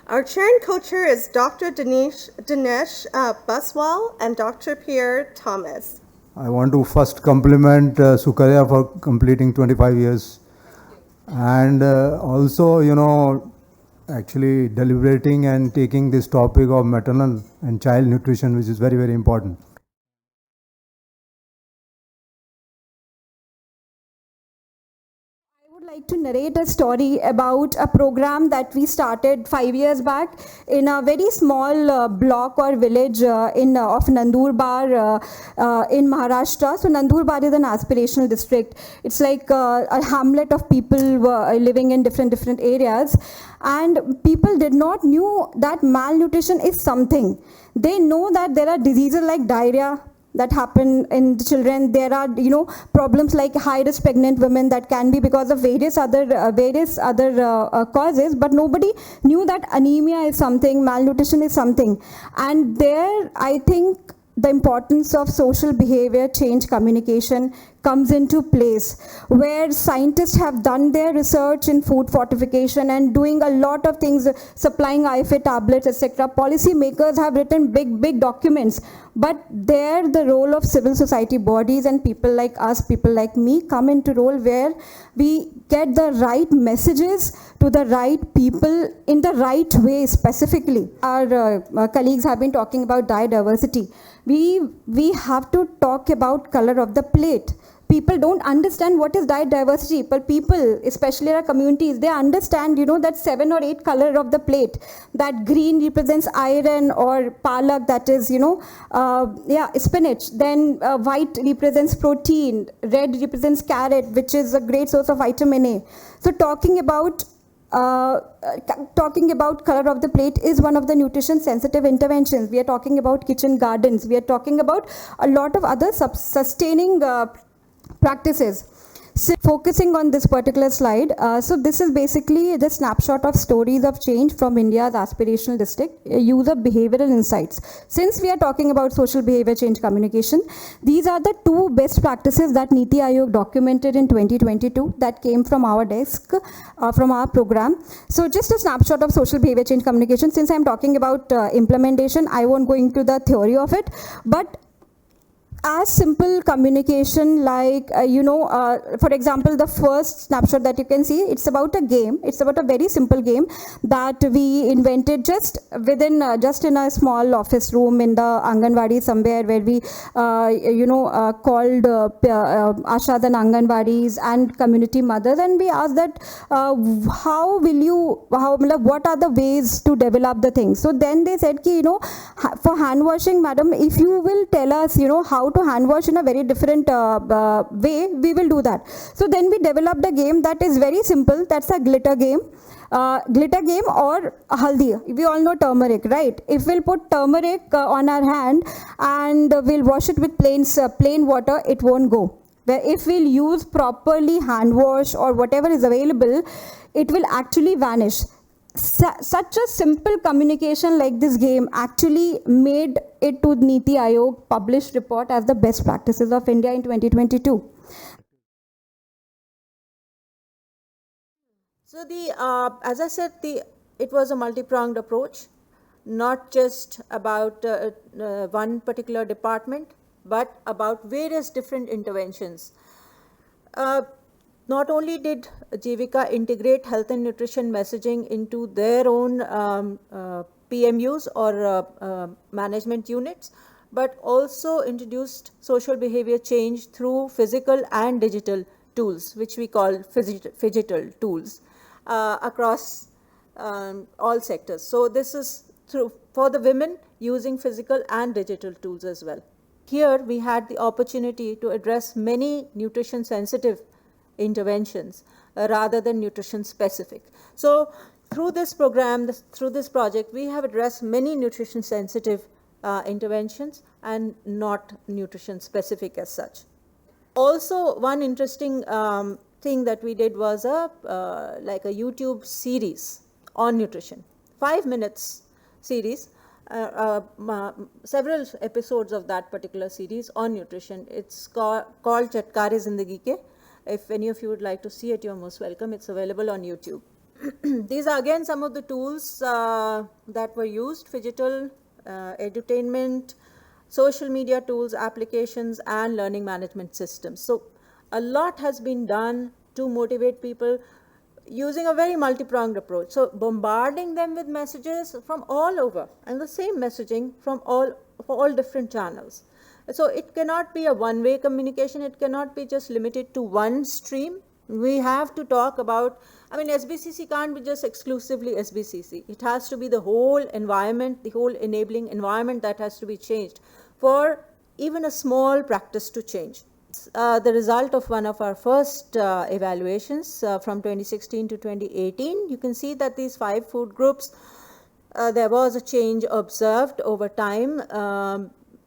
Our chair and co-chair is Dr. Dinesh Baswal and Dr. Pierre Thomas. I want to first compliment Sukarya for completing 25 years and also, actually deliberating and taking this topic of maternal and child nutrition, which is very, very important. I would like to narrate a story about a program that we started 5 years back in a very small block or village of Nandurbar in Maharashtra. So Nandurbar is an aspirational district. It's like a hamlet of people living in different areas, and people did not knew that malnutrition is something. They know that there are diseases like diarrhea that happen in the children. There are problems like high risk pregnant women that can be because of various other causes, but nobody knew that anemia is something, malnutrition is something. And there I think the importance of social behavior change communication comes into place, where scientists have done their research in food fortification and doing a lot of things, supplying IFA tablets, etc. Policy makers have written big documents, but there the role of civil society bodies and people like us, people like me, come into role where we get the right messages to the right people in the right way. Specifically, our colleagues have been talking about diversity. We have to talk about color of the plate. People don't understand what is diet diversity, but people, especially our communities, they understand, that 7 or 8 color of the plate. That green represents iron or palak, that is, spinach. Then white represents protein. Red represents carrot, which is a great source of vitamin A. So talking about color of the plate is one of the nutrition sensitive interventions. We are talking about kitchen gardens. We are talking about a lot of other sustaining practices. So focusing on this particular slide, so this is basically the snapshot of stories of change from India's aspirational district, use of behavioral insights. Since we are talking about social behavior change communication, these are the 2 best practices that Niti Aayog documented in 2022 that came from our desk, from our program. So just a snapshot of social behavior change communication. Since I'm talking about implementation, I won't go into the theory of it, but as simple communication like, for example, the first snapshot that you can see, it's about a game. It's about a very simple game that we invented just in a small office room in the Anganwadi somewhere, where we, called Ashas and Anganwadis and community mothers, and we asked that what are the ways to develop the things. So then they said, for hand washing, madam, if you will tell us, how to hand wash in a very different way, we will do that. So then we developed a game that is very simple. That's a glitter game. Or haldi. We all know turmeric, right? If we'll put turmeric on our hand and we'll wash it with plain water, it won't go. Where if we'll use properly hand wash or whatever is available, it will actually vanish. Such a simple communication like this game actually made it to Niti Aayog published report as the best practices of India in 2022. So as I said, it was a multi-pronged approach, not just about one particular department, but about various different interventions. Not only did Jivika integrate health and nutrition messaging into their own PMUs or management units, but also introduced social behavior change through physical and digital tools, which we call phygital tools, across all sectors. So this is for the women using physical and digital tools as well. Here we had the opportunity to address many nutrition sensitive interventions rather than nutrition specific. So through this program, through this project, we have addressed many nutrition sensitive interventions and not nutrition specific as such. Also, one interesting thing that we did was like a YouTube series on nutrition, 5 minutes series, several episodes of that particular series on nutrition. It's called Chatkare Zindagi Ke. If any of you would like to see it, you're most welcome. It's available on YouTube. These are again some of the tools that were used: phygital, edutainment, social media tools, applications, and learning management systems. So a lot has been done to motivate people using a very multi-pronged approach. So bombarding them with messages from all over, and the same messaging from all different channels. So it cannot be a one-way communication. It cannot be just limited to one stream. We have to talk about, I mean, SBCC can't be just exclusively SBCC. It has to be the whole environment, the whole enabling environment that has to be changed for even a small practice to change. The result of one of our first evaluations from 2016 to 2018, you can see that these 5 food groups, there was a change observed over time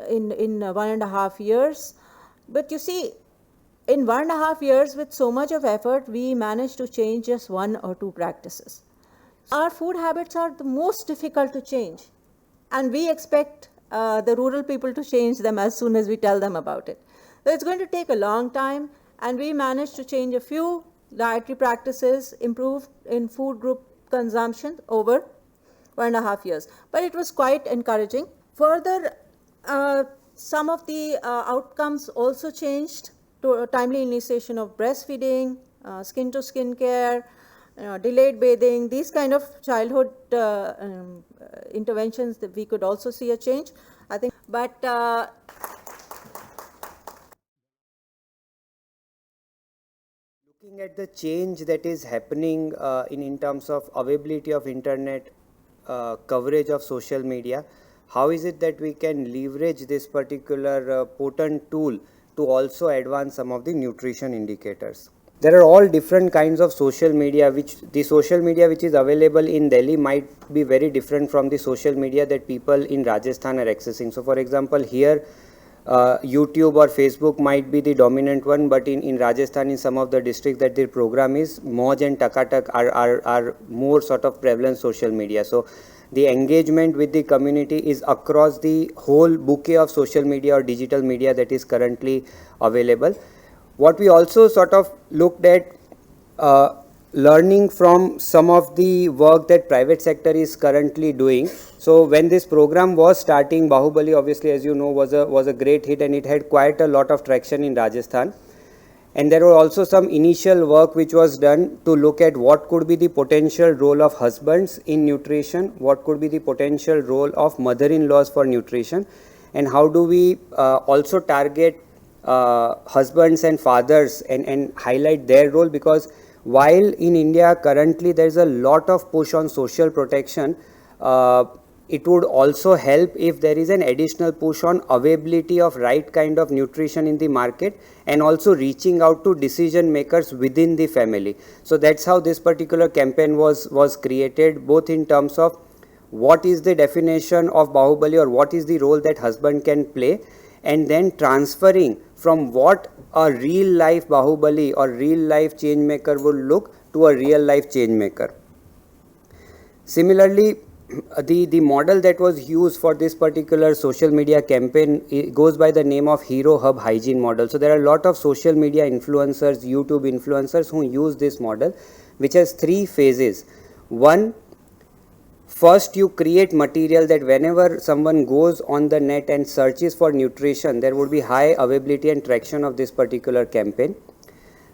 in 1.5 years. But you see, in 1.5 years, with so much of effort, we managed to change just 1 or 2 practices. Our food habits are the most difficult to change, and we expect the rural people to change them as soon as we tell them about it. So it's going to take a long time, and we managed to change a few dietary practices, improve in food group consumption over 1.5 years. But it was quite encouraging. Further, some of the outcomes also changed to a timely initiation of breastfeeding, skin to skin care, delayed bathing, these kind of childhood interventions that we could also see a change, I think. But looking at the change that is happening in terms of availability of internet, coverage of social media, how is it that we can leverage this particular potent tool to also advance some of the nutrition indicators? There are all different kinds of social media, which the social media which is available in Delhi might be very different from the social media that people in Rajasthan are accessing. So for example, here YouTube or Facebook might be the dominant one, but in Rajasthan, in some of the districts that their program is, Moj and Takatak are more sort of prevalent social media. So the engagement with the community is across the whole bouquet of social media or digital media that is currently available. What we also sort of looked at, learning from some of the work that private sector is currently doing. So when this program was starting, Bahubali obviously, as you know, was a great hit, and it had quite a lot of traction in Rajasthan. And there were also some initial work which was done to look at what could be the potential role of husbands in nutrition, what could be the potential role of mother-in-laws for nutrition, and how do we also target husbands and fathers and highlight their role. Because while in India currently there is a lot of push on social protection, it would also help if there is an additional push on availability of right kind of nutrition in the market, and also reaching out to decision makers within the family. So that's how this particular campaign was created, both in terms of what is the definition of Bahubali or what is the role that husband can play, and then transferring from what a real life Bahubali or real life change maker would look to a real life change maker. Similarly, the model that was used for this particular social media campaign, it goes by the name of Hero Hub Hygiene model. So there are a lot of social media influencers, YouTube influencers who use this model, which has 3 phases. One, first you create material that whenever someone goes on the net and searches for nutrition, there would be high availability and traction of this particular campaign.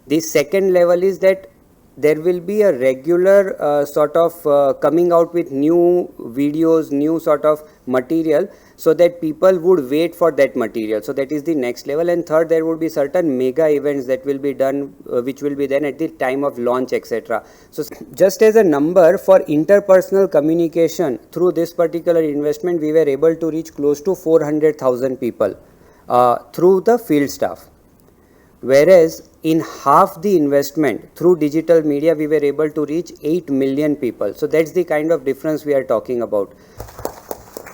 The second level is that there will be a regular sort of coming out with new videos, new sort of material, so that people would wait for that material. So that is the next level. And third, there would be certain mega events that will be done, which will be done at the time of launch, etc. So just as a number, for interpersonal communication, through this particular investment, we were able to reach close to 400,000 people through the field staff. Whereas in half the investment through digital media, we were able to reach 8 million people. So that's the kind of difference we are talking about.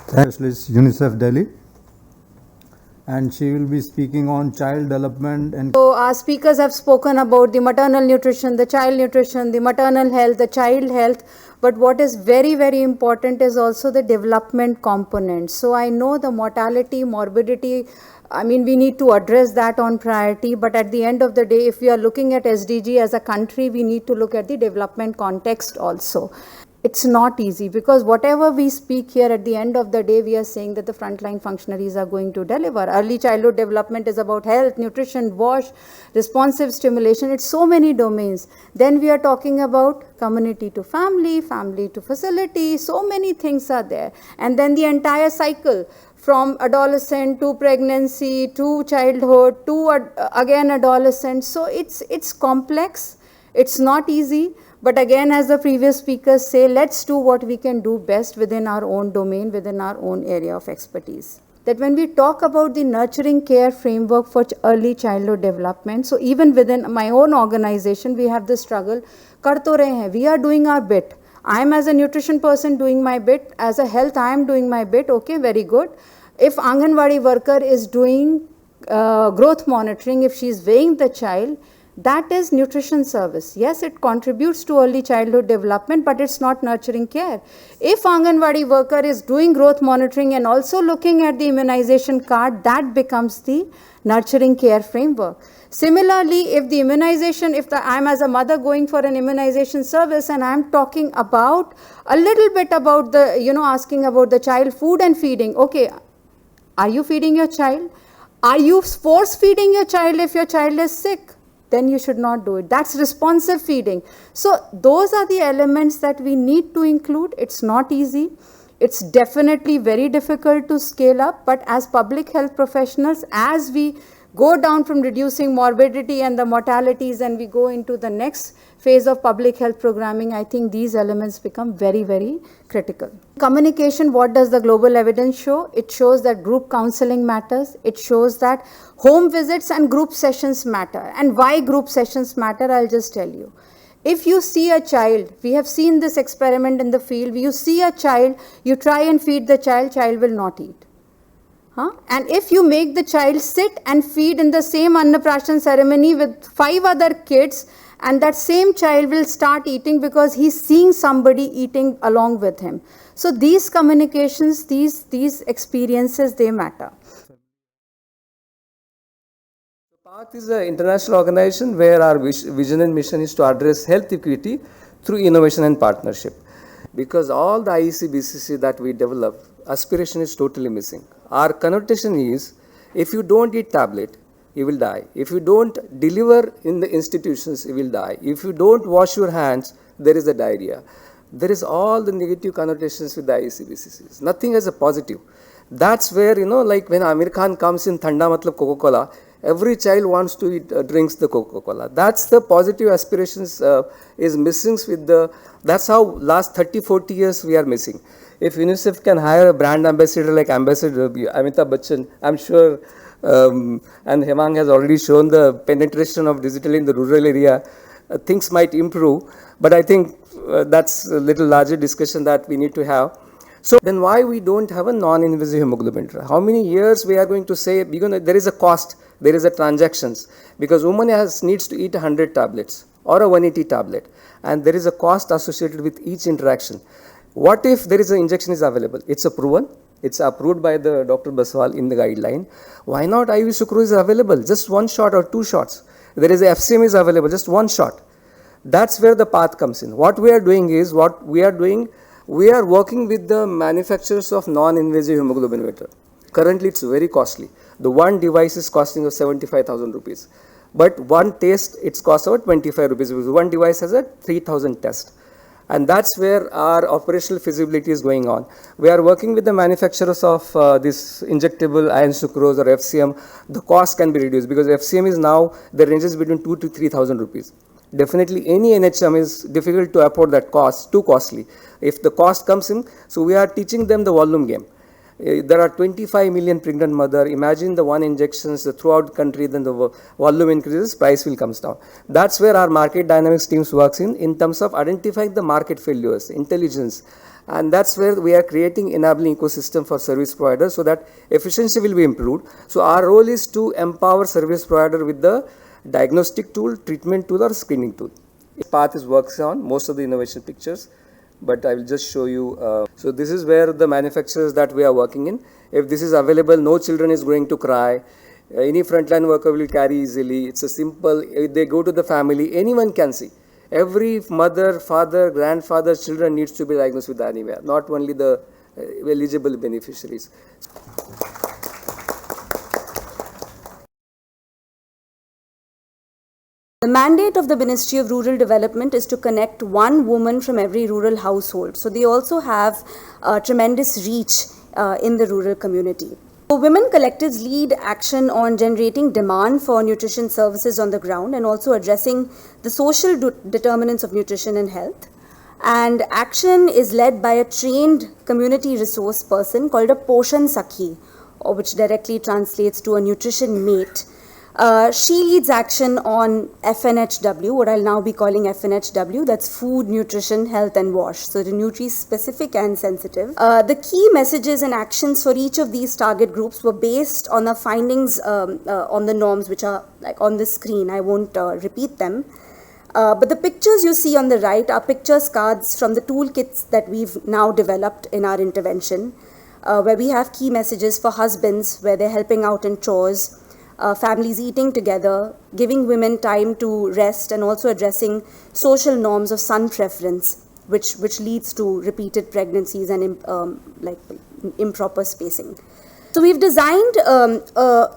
Specialist, UNICEF Delhi, and she will be speaking on child development. And so our speakers have spoken about the maternal nutrition, the child nutrition, the maternal health, the child health. But what is very, very important is also the development component. So I know the mortality, morbidity I mean, we need to address that on priority, but at the end of the day, if we are looking at SDG as a country, we need to look at the development context also. It's not easy because whatever we speak here, at the end of the day, we are saying that the frontline functionaries are going to deliver. Early childhood development is about health, nutrition, wash, responsive stimulation. It's so many domains. Then we are talking about community to family, family to facility. So many things are there. And then the entire cycle from adolescent to pregnancy to childhood to again adolescent. So it's complex. It's not easy. But again, as the previous speakers say, let's do what we can do best within our own domain, within our own area of expertise. That when we talk about the nurturing care framework for early childhood development, so even within my own organization, we have this struggle. Kar to rahe hain. We are doing our bit. I am as a nutrition person doing my bit. As a health, I am doing my bit. Okay, very good. If Anganwadi worker is doing growth monitoring, if she is weighing the child, that is nutrition service. Yes, it contributes to early childhood development, but it's not nurturing care. If Anganwadi worker is doing growth monitoring and also looking at the immunization card, that becomes the nurturing care framework. Similarly, if the immunization, I'm as a mother going for an immunization service and I'm talking about a little bit about the, asking about the child food and feeding. Okay, are you feeding your child? Are you force feeding your child if your child is sick? Then you should not do it. That's responsive feeding. So those are the elements that we need to include. It's not easy. It's definitely very difficult to scale up, but as public health professionals, as we go down from reducing morbidity and the mortalities and we go into the next phase of public health programming, I think these elements become very, very critical. Communication, what does the global evidence show? It shows that group counseling matters. It shows that home visits and group sessions matter. And why group sessions matter, I'll just tell you. If you see a child, we have seen this experiment in the field, you see a child, you try and feed the child, child will not eat. And if you make the child sit and feed in the same Annaprashan ceremony with 5 other kids, and that same child will start eating because he's seeing somebody eating along with him. So these communications, these experiences, they matter. PATH is an international organization where our vision and mission is to address health equity through innovation and partnership. Because all the IEC-BCC that we develop, aspiration is totally missing. Our connotation is, if you don't eat tablet, you will die. If you don't deliver in the institutions, you will die. If you don't wash your hands, there is a diarrhea. There is all the negative connotations with the IEC-BCCs. Nothing as a positive. That's where, like when Amir Khan comes in Thanda Matlab Coca-Cola, every child wants to eat, drinks the Coca-Cola. That's the positive aspirations is missing with the, that's how last 30, 40 years we are missing. If UNICEF can hire a brand ambassador like Ambassador Amitabh Bachchan, I'm sure, and Hemang has already shown the penetration of digital in the rural area, things might improve. But I think that's a little larger discussion that we need to have. So then why we don't have a non-invasive hemoglobin? How many years we are going to say, because there is a cost, there is a transactions, because woman needs to eat 100 tablets or a 180 tablet, and there is a cost associated with each interaction. What if there is an injection is available? It's a proven, it's approved by the Dr. Baswal in the guideline. Why not IV sucrose is available? Just 1 shot or 2 shots. There is a FCM is available, just 1 shot. That's where the path comes in. What we are doing is, we are working with the manufacturers of non-invasive hemoglobin meter. Currently, it's very costly. The one device is costing us 75,000 rupees. But one test, it's cost about 25 rupees because one device has a 3,000 test. And that's where our operational feasibility is going on. We are working with the manufacturers of this injectable iron sucrose or FCM. The cost can be reduced because FCM is now, the ranges between 2 to 3,000 rupees. Definitely any NHM is difficult to afford that cost, too costly. If the cost comes in, so we are teaching them the volume game. There are 25 million pregnant mother. Imagine the one injections throughout country, then the volume increases, price will comes down. That's where our market dynamics teams works in terms of identifying the market failures, intelligence. And that's where we are creating enabling ecosystem for service providers so that efficiency will be improved. So our role is to empower service provider with the diagnostic tool, treatment tool or screening tool. PATH is works on most of the innovation pictures. but I will just show you. So this is where the manufacturers that we are working in. If this is available, no children is going to cry. Any frontline worker will carry easily. It's a simple, if they go to the family, anyone can see. Every mother, father, grandfather, children needs to be diagnosed with anemia, not only the eligible beneficiaries. The mandate of the Ministry of Rural Development is to connect one woman from every rural household. So they also have tremendous reach in the rural community. So women collectives lead action on generating demand for nutrition services on the ground and also addressing the social determinants of nutrition and health. And action is led by a trained community resource person called a Poshan Sakhi, or which directly translates to a nutrition mate. She leads action on FNHW, what I'll now be calling FNHW, that's food, nutrition, health and wash. So the nutri-specific and sensitive. The key messages and actions for each of these target groups were based on the findings on the norms which are like on the screen. I won't repeat them. But the pictures you see on the right are pictures cards from the toolkits that we've now developed in our intervention, where we have key messages for husbands, where they're helping out in chores, families eating together, giving women time to rest, and also addressing social norms of sun preference, which leads to repeated pregnancies and improper spacing. So we've designed a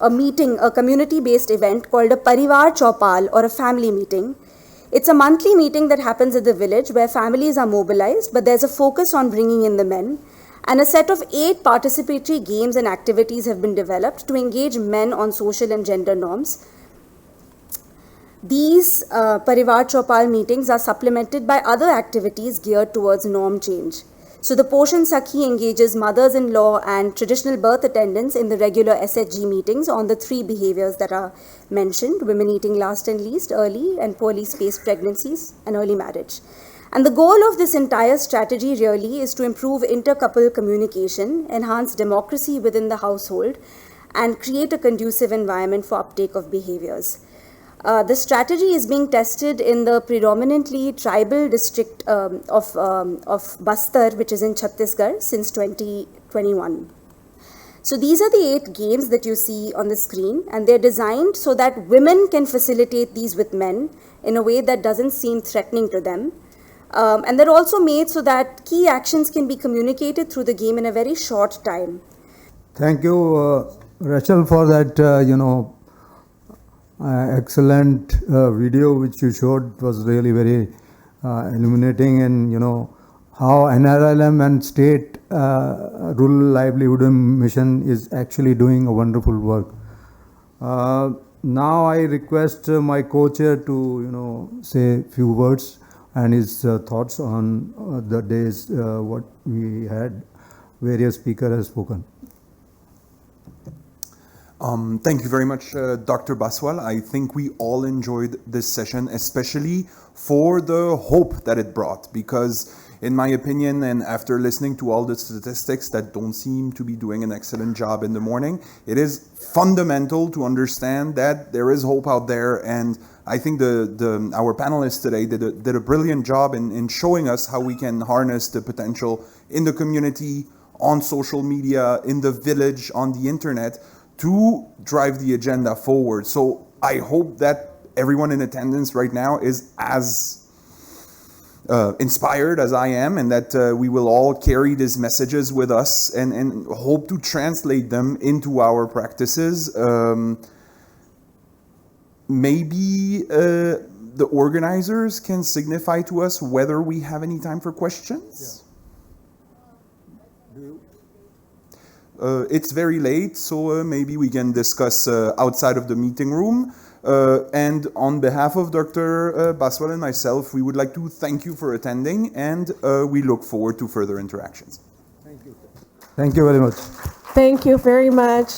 meeting, a community-based event called a Parivar Chaupal, or a family meeting. It's a monthly meeting that happens at the village where families are mobilized, but there's a focus on bringing in the men. And a set of 8 participatory games and activities have been developed to engage men on social and gender norms. These Parivar Chaupal meetings are supplemented by other activities geared towards norm change. So the Poshan Sakhi engages mothers-in-law and traditional birth attendants in the regular SHG meetings on the 3 behaviors that are mentioned: women eating last and least, early and poorly spaced pregnancies, and early marriage. And the goal of this entire strategy really is to improve inter-couple communication, enhance democracy within the household, and create a conducive environment for uptake of behaviors. The strategy is being tested in the predominantly tribal district of Bastar, which is in Chhattisgarh, since 2021. So these are the 8 games that you see on the screen, and they're designed so that women can facilitate these with men in a way that doesn't seem threatening to them. And they're also made so that key actions can be communicated through the game in a very short time. Thank you, Rachel, for that, excellent video which you showed. It was really very illuminating, and, how NRLM and State Rural Livelihood Mission is actually doing a wonderful work. Now I request my co-chair to, say a few words and his thoughts on the days what we had. Various speakers have spoken. Thank you very much, Dr. Baswal. I think we all enjoyed this session, especially for the hope that it brought, because in my opinion, and after listening to all the statistics that don't seem to be doing an excellent job in the morning, it is fundamental to understand that there is hope out there. And I think our panelists today did a brilliant job in showing us how we can harness the potential in the community, on social media, in the village, on the internet, to drive the agenda forward. So I hope that everyone in attendance right now is as inspired as I am, and that we will all carry these messages with us and hope to translate them into our practices. Maybe the organizers can signify to us whether we have any time for questions. Yeah. It's very late, so maybe we can discuss outside of the meeting room. And on behalf of Dr. Baswal and myself, we would like to thank you for attending, and we look forward to further interactions. Thank you. Thank you very much. Thank you very much.